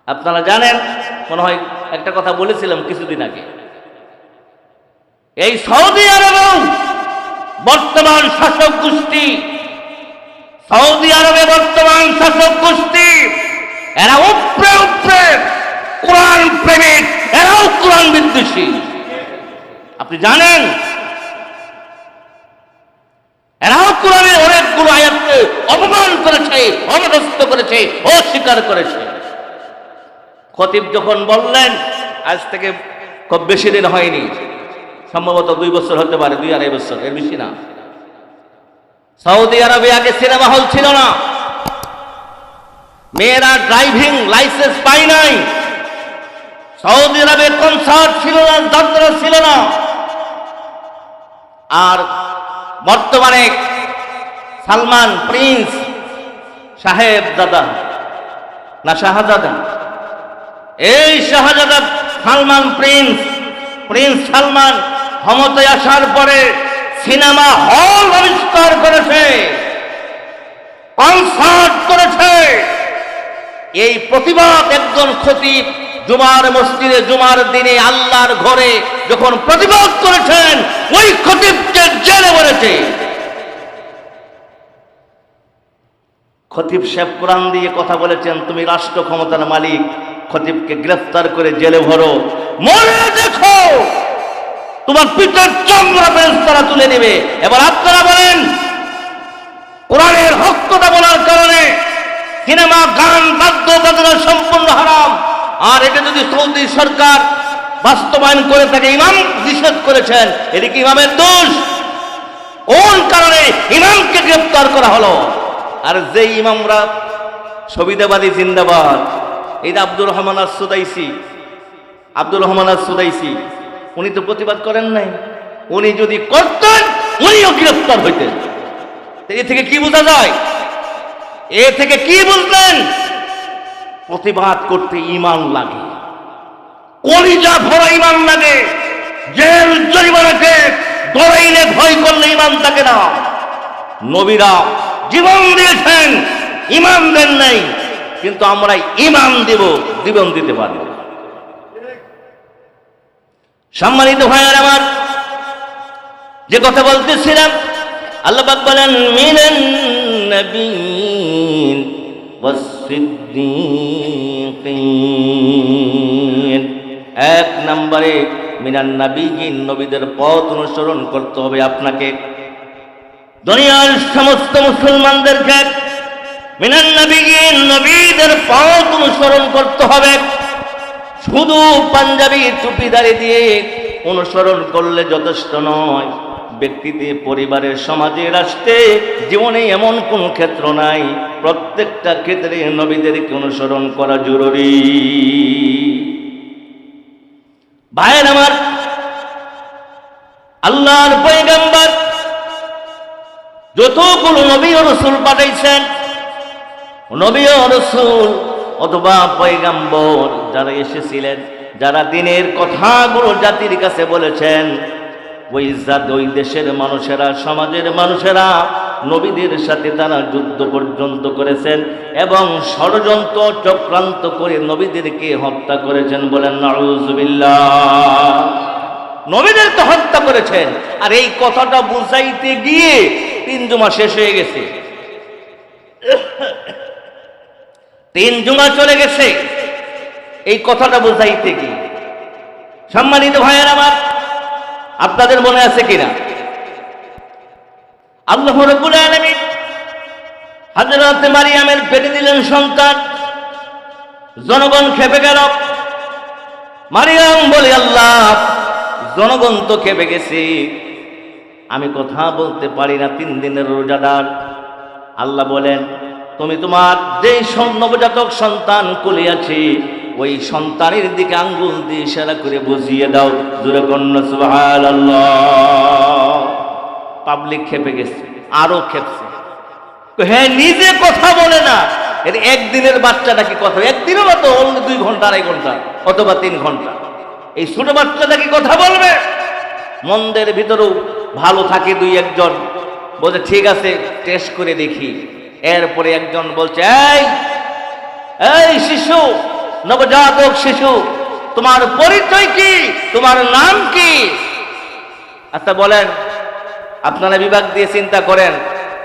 আপনারা জানেন, মনে হয় একটা কথা বলেছিলাম কিছুদিন আগে, এই সৌদি আরবেও বর্তমান শাসক গোষ্ঠী, সৌদি আরবে বর্তমান শাসক গোষ্ঠী এরা উপরে উপরে কোরআন প্রেমিক, এরাও কোরআন বিদ্বেষী। আপনি জানেন, এরাও কোরআনের অনেকগুলো আয়াতকে অপমান করেছে, অপদস্থ করেছে, অস্বীকার করেছে। খতিব যখন বললেন, আজ থেকে খুব বেশি দিন হয়নি, সম্ভবত 2 বছর হতে পারে, 2-2.5 বছর, এর বেশি না। সৌদি আরবে আগে সিনেমা হল ছিল না, মেয়েরা ড্রাইভিং লাইসেন্স পায় নাই, সৌদি আরবে কনসার্ট ছিল না, যাত্রা ছিল না। আর বর্তমানে সালমান প্রিন্স সাহেব দাদা না শাহজাদা, এই শাহজাদা সালমান প্রিন্স সালমান ক্ষমতায় আসার পরে সিনেমা হল আবিষ্কার করেছে, কনসার্ট করেছে। এই প্রতিবাদ একজন খতিব জুমার মসজিদে জুমার দিনে আল্লাহর ঘরে যখন প্রতিবাদ করেছেন, ওই খতিবকে জেলে ভরেছে। খতিব সাহেব কোরআন দিয়ে কথা বলেছেন, তুমি রাষ্ট্র ক্ষমতার মালিক, খতিবকে গ্রেফতার করে জেলে ভরো, মরে দেখো তোমার পিঠের চামড়া ফেরেশতারা তুলে নেবে। এবার আপনারা বলেন, কোরআনের হক কথা বলার কারণে সিনেমা, গান, বাদ্যযন্ত্র সম্পূর্ণ হারাম, আর এটা যদি সৌদি সরকার বাস্তবায়ন করে থাকে, ইমাম নিষেধ করেছেন, এটা কি ইমামের দোষ? কোন কারণে ইমামকে গ্রেফতার করা হলো? আর যে ইমামরা সুবিধাবাদী জিন্দাবাদ, এই আব্দুর রহমান আস-সুদাইসি, উনি তো প্রতিবাদ করেন নাই। উনি যদি করতেন, উনিও গ্রেফতার হইতেন। এ থেকে কি বোঝা যায়? এ থেকে কি বুঝলেন? প্রতিবাদ করতে ঈমান লাগে, কলিজা ভরা ঈমান লাগে। জেল জরিমানাকে ডরাইলে ভয় করলে ঈমান থাকে না। নবীরা জীবন দিয়েছেন, ঈমান দেন নাই, কিন্তু আমরা ঈমান দেব, জীবন দিতে পারি। সম্মানিত ভাইয়ের আমার, যে কথা বলতেছিলাম, আল্লাহ পাক বলেন, মিনান নবিয়্যিন ওয়াস-সিদ্দীকিন। 1 নম্বরে মিনান নবিয়্যিন, নবীদের পথ অনুসরণ করতে হবে আপনাকে। দুনিয়ার সমস্ত মুসলমানদেরকে মিনান নবিয়্যিন, নবীদের পথ অনুসরণ করতে হবে। শুধু পাঞ্জাবি টুপিদারি দিয়ে অনুসরণ করলে যথেষ্ট নয়। ব্যক্তিতে, পরিবারের, সমাজে, রাষ্ট্রে, জীবনে এমন কোন ক্ষেত্র নাই, প্রত্যেকটা ক্ষেত্রে নবীদেরকে অনুসরণ করা জরুরি। ভাইয়ের আমার, আল্লাহর পয়গম্বর যতগুলো নবী ও রাসূল পাঠাইছেন, নবী ও রাসূল অথবা পয়গম্বর যারা এসেছিলেন, যারা দিনের কথাগুলো জাতির কাছে বলেছেন, ওই দেশের মানুষেরা, সমাজের মানুষেরা নবীদের সাথে তারা যুদ্ধ পর্যন্ত করেছেন এবং ষড়যন্ত্র চক্রান্ত করে নবীদেরকে হত্যা করেছেন। বলেন নাউযুবিল্লাহ। নবীদেরকে হত্যা করেছেন। আর এই কথাটা বুঝাইতে গিয়ে 3 জুমা শেষ হয়ে গেছে, 3 জুমা চলে গেছে এই কথাটা বুঝাইতে গিয়ে। সম্মানিত ভাইয়ের আমার, আপনাদের মনে আছে কিনা, আল্লাহ রাব্বুল আলামিন হযরত মারিয়ামের পেটে দিলেন সন্তান। জনগণ খেপে গেল। মারিয়াম বলে, আল্লাহ, জনগণ তো খেপে গেছে, আমি কথা বলতে পারি না, 3 দিনের রোজাদার। আল্লাহ বলেন, তুমি তোমার যে নবজাতক সন্তান কোলে আছে, ওই সন্তানের দিকে আঙ্গুল দিয়ে ইশারা করে বুঝিয়ে দাও। জোরে কন্যা সুবহানাল্লাহ। পাবলিক খেপে গেছে, আরো খেপছে। হ্যাঁ, নিজে কথা বলে না, এর 1 দিনের বাচ্চাটা কি কথা? 1 দিনও না তো, 2 ঘন্টা, 2.5 ঘন্টা অথবা 3 ঘন্টা। এই ছোট বাচ্চাটা কি কথা বলবে? মন্দের ভিতরেও ভালো থাকে 2-1 জন, বলছে ঠিক আছে টেস্ট করে দেখি। এরপরে একজন বলছে, এই শিশু, নবজাতক শিশু, তোমার পরিচয় কি, তোমার নাম কি? আচ্ছা বলেন, আপনারা বিভাগ দিয়ে চিন্তা করেন,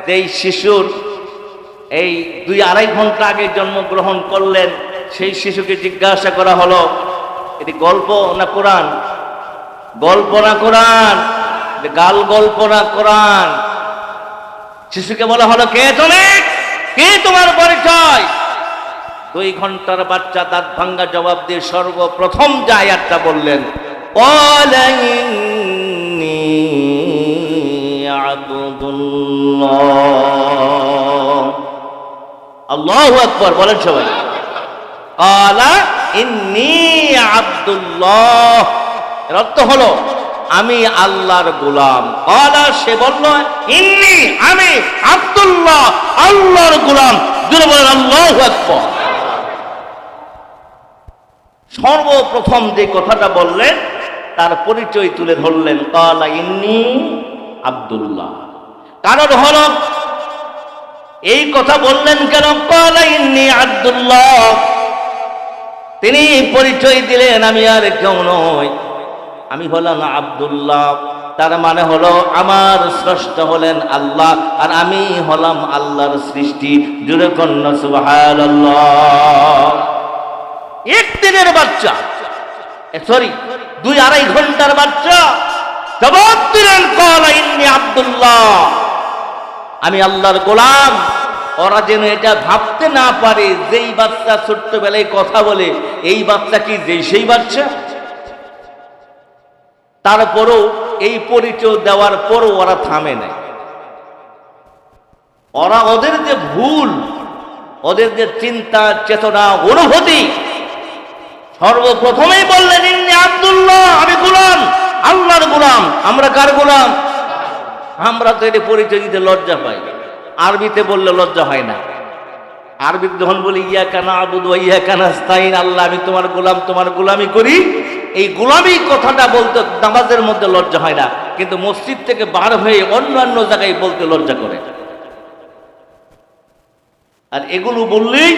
যে এই শিশুর এই 2-2.5 ঘন্টা আগে জন্মগ্রহণ করলেন, সেই শিশুকে জিজ্ঞাসা করা হলো, এটি গল্প না কোরআন? গল্প না কোরআন? গাল গল্প না কোরআন? শিশুকে বলা হলো, কে তুমি, কে তোমার পরিচয়? 2 ঘন্টার বাচ্চা দাঁত ভাঙ্গা জবাব দিয়ে সর্বপ্রথম যে আয়াতটা বললেন, আল্লাহু আকবার বলেন সবাই। ক্বালা ইন্নী আব্দুল্লাহ, এর অর্থ হলো আমি আল্লাহর গোলাম। ক্বালা, সে বলল, ইন্নী, আমি আব্দুল্লাহ, আল্লাহর গোলাম। জোরে বলেন আল্লাহু আকবার। সর্বপ্রথম যে কথাটা বললেন তার পরিচয় তুলে ধরলেন, ক্বালা ইন্নী আব্দুল্লাহ। কারণ হলো এই কথা বললেন কেন? ক্বালা ইন্নী আব্দুল্লাহ, তিনি পরিচয় দিলেন আমি আর কেউ নই, আমি হলাম আব্দুল্লাহ। তার মানে হলো আমার স্রষ্টা হলেন আল্লাহ, আর আমি হলাম আল্লাহর সৃষ্টি। জোরে কন্যা সুবহানাল্লাহ। একদিনের বাচ্চা, সরি 2-2.5 ঘন্টার বাচ্চা জবাব দিলেন, ক্বালা ইন্নী আব্দুল্লাহ, আমি আল্লাহর গোলাম। ওরা যেন এটা ভাবতে না পারে, যেই বাচ্চা ছোট্টবেলায় কথা বলে, এই বাচ্চা কি যেই সেই বাচ্চা? তারপরও এই পরিচয় দেওয়ার পরও ওরা থামে নাই। ওরা ওদের যে ভুল, ওদের যে চিন্তা চেতনা অনুভূতি, সর্বপ্রথমেই বললেন ইন্নী আব্দুল্লাহ, আমি গোলাম, আল্লাহর গোলাম। আমরা কার গোলাম? আমরা তো এটা পরিচয় দিতে লজ্জা পাই। আরবিতে বললে লজ্জা হয় না। আরবিতে যখন বলি ইয়াকা না'বুদু ওয়া ইয়াকা নাস্তাইন, আল্লাহ আমি তোমার গোলাম, তোমার গোলামি করি, এই গোলামি কথাটা বলতে নামাজের মধ্যে লজ্জা হয় না, কিন্তু মসজিদ থেকে বার হয়ে অন্যান্য জায়গায় বলতে লজ্জা করে। আর এগুলো বললেই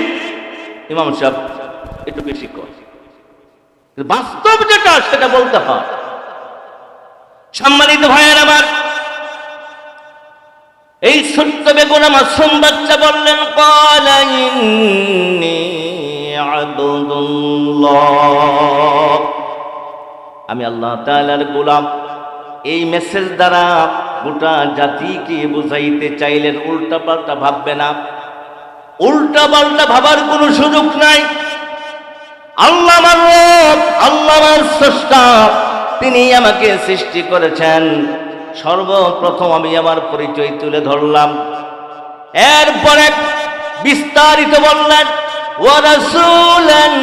ইমাম সাহেব একটু বেশি করে, বাস্তব যেটা সেটা বলতে হয়। সম্মানিত ভাইয়ের আমার, এই ছোট্ট বেগুনা মাসুম বাচ্চা বললেন, ক্বালা ইন্নী আব্দুল্লাহ, আমি আল্লাহ তাআলার গোলাম। এই মেসেজ দ্বারা গোটা জাতিকে বুঝাইতে চাইলেন উল্টা পাল্টা ভাববে না। উল্টা পাল্টা ভাবার কোনো সুযোগ নাই। আল্লাহ আমার রব, আল্লাহ আমার স্রষ্টা, তিনি আমাকে সৃষ্টি করেছেন। সর্বপ্রথম আমি আমার পরিচয় তুলে ধরলাম। এরপরে বিস্তারিত বললেন, ওয়া রাসূলান।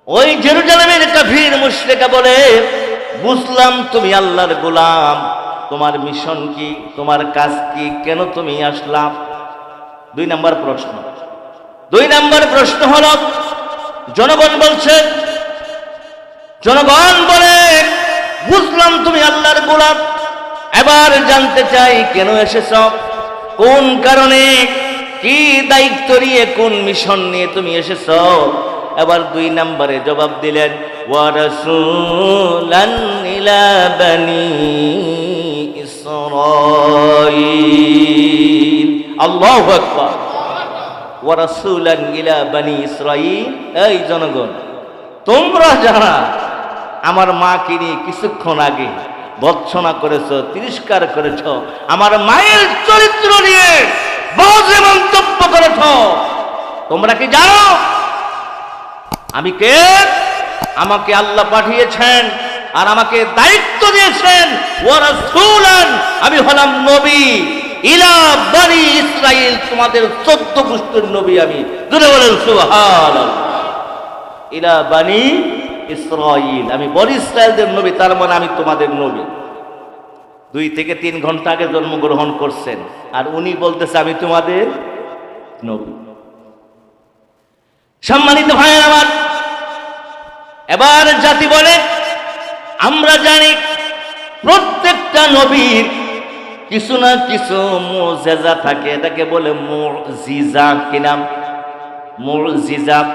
ওই জেরুজালেমের কাফির মুশরিকা বলে, বুঝলাম তুমি আল্লাহর গোলাম, তোমার মিশন কি, তোমার কাজ কি, কেন তুমি আসলাম? 2 নম্বর প্রশ্ন। 2 নম্বর প্রশ্ন হলো, জনগণ বলছে, জনগণ বলে, বুঝলাম তুমি আল্লাহর গোলাম, এবার জানতে চাই কেন এসেছ, কোন কারণে, কি দায়িত্ব নিয়ে, কোন মিশন নিয়ে তুমি এসেছ? এবার 2 নম্বরে জবাব দিলেন, ওয়া রাসূলান ইলা বানি ইসরাঈল। আল্লাহু আকবার। ওয়া রাসূলান ইলা বানি ইসরাঈল। এই জনগণ, তোমরা যারা আমার মাকে নিয়ে কিছুক্ষণ আগে ভর্ৎসনা করেছ, তিরস্কার করেছ, আমার মায়ের চরিত্র নিয়ে বাজে মন্তব্য করেছ, তোমরা কি জানো আমি কে? আমাকে আল্লাহ পাঠিয়েছেন আর আমাকে দায়িত্ব দিয়েছেন, ওয়া রাসূলান, আমি হলাম নবী, ইলা বনি ইসরাইল, তোমাদের 14 গোষ্ঠীর নবী আমি। জোরে বলেন সুবহানাল্লাহ। ইলা বনি ইসরাইল, আমি বনি ইসরাইলদের নবী, তার মানে আমি তোমাদের নবী। 2 থেকে 3 ঘন্টা আগে জন্মগ্রহণ করছেন, আর উনি বলতেছে আমি তোমাদের নবী। সম্মানিত ভাইয়ের আমার, এবার জাতি বলে, আমরা জানি প্রত্যেকটা নবীর কিছু না কিছু মুজিজা থাকে, এটাকে বলে মুজিজা। কি নাম? মুজিজাত।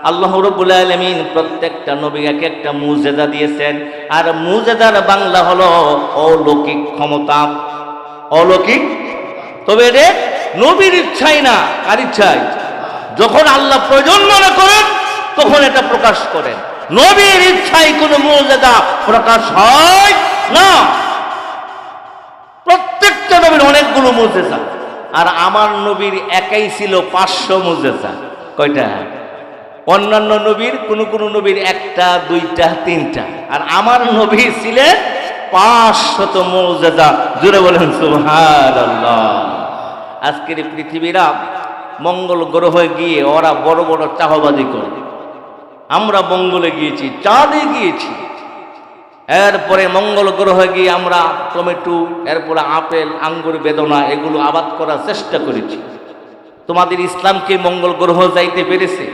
আল্লাহ রাব্বুল আলামিন প্রত্যেকটা নবীকে এক একটা মুজিজা দিয়েছেন, আর মুজিজার বাংলা হলো অলৌকিক ক্ষমতা, অলৌকিক। তবে রে নবীর ইচ্ছাই না, কার ইচ্ছাই? যখন আল্লাহ প্রয়োজন মনে করেন তখন এটা প্রকাশ করেন, নবীর ইচ্ছায় কোনো মুজিজা প্রকাশ হয় না। প্রত্যেকটা নবীর অনেকগুলো মুজিজা, আর আমার নবীর একাই ছিল 500 মুজিজা। কয়টা? অন্যান্য নবীর কোন নবীর একটা, দুইটা, তিনটা, আর আমার নবী ছিলেন 500 মুজিজা। জোরে বলেন সুবহানাল্লাহ। আজকের পৃথিবীরা মঙ্গল গ্রহে গিয়ে ওরা বড় বড় চাহবাজি করে। আমরা মঙ্গলে গিয়েছি, চাঁদে গিয়েছি, এরপরে মঙ্গল গ্রহে গিয়ে আমরা টমেটো, এরপরে আপেল, আঙ্গুর, বেদনা এগুলো আবাদ করার চেষ্টা করেছি। তোমাদের ইসলামকে মঙ্গল গ্রহ যাইতে পেরেছে?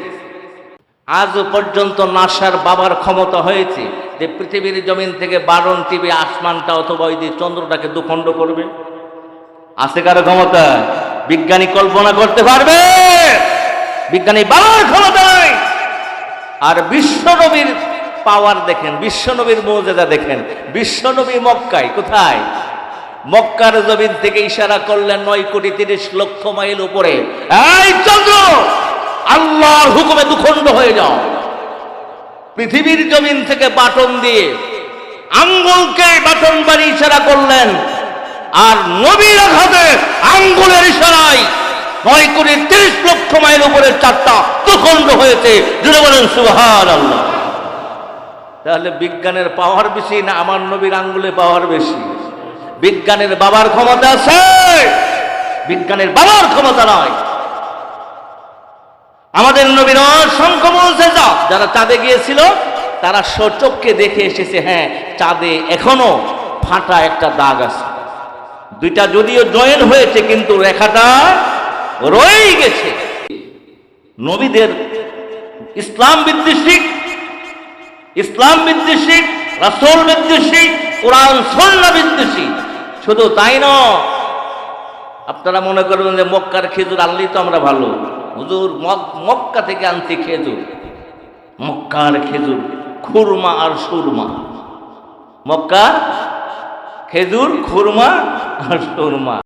আজও পর্যন্ত নাসার বাবার ক্ষমতা হয়েছে যে পৃথিবীর জমিন থেকে বারণ টিপে আসমানটা অথবা ওই যে চন্দ্রটাকে দুখণ্ড করবে? আছে কারো ক্ষমতা? বিজ্ঞানী কল্পনা করতে পারবে? বিজ্ঞানী বাবার ক্ষমতা নাই। আর বিশ্বনবীর পাওয়ার দেখেন, বিশ্বনবীর মুজিজা দেখেন। বিশ্বনবী মক্কায়, কোথায়? মক্কার জমিন থেকে ইশারা করলেন 9,30,00,000 মাইল উপরে, এই চন্দ্র আল্লাহর হুকুমে দুখণ্ড হয়ে যাও। পৃথিবীর জমিন থেকে বাটন দিয়ে আঙ্গুলকে বাটন বাড়ি ইশারা করলেন, আর নবীর আঘাতে আঙ্গুলের ইশারায় 9,30,00,000 মাইল উপরে চারটা দুখণ্ড হয়েছে। জুড়ে বলেন সুবহানাল্লাহ। তাহলে বিজ্ঞানের পাওয়ার বেশি না আমার নবীর আঙ্গুলে পাওয়ার বেশি? বিজ্ঞানের বাবার ক্ষমতা আছে, বিজ্ঞানের বাবার ক্ষমতা নয়। আমাদের নবীর অসংখ্য মুজিজা। যারা চাঁদে গিয়েছিল তারা সচক্ষে দেখে এসেছে, হ্যাঁ চাঁদে এখনো ফাটা একটা দাগ আছে। দুইটা যদিও জয়েন হয়েছে কিন্তু রেখাটা রয়ে গেছে। নবীদের ইসলাম বিদ্বেষী, ইসলাম বিদ্বেষী, রাসূল বিদ্বেষী, কোরআন সুন্নাহ বিদ্বেষী। শুধু তাই নয়, আপনারা মনে করবেন যে মক্কার খেজুর আনলেই তো আমরা ভালো। হুজুর মক্কা থেকে আনছি খেজুর, মক্কার খেজুর খুরমা আর সুরমা। মক্কার খেজুর, খুরমা আর সুরমা।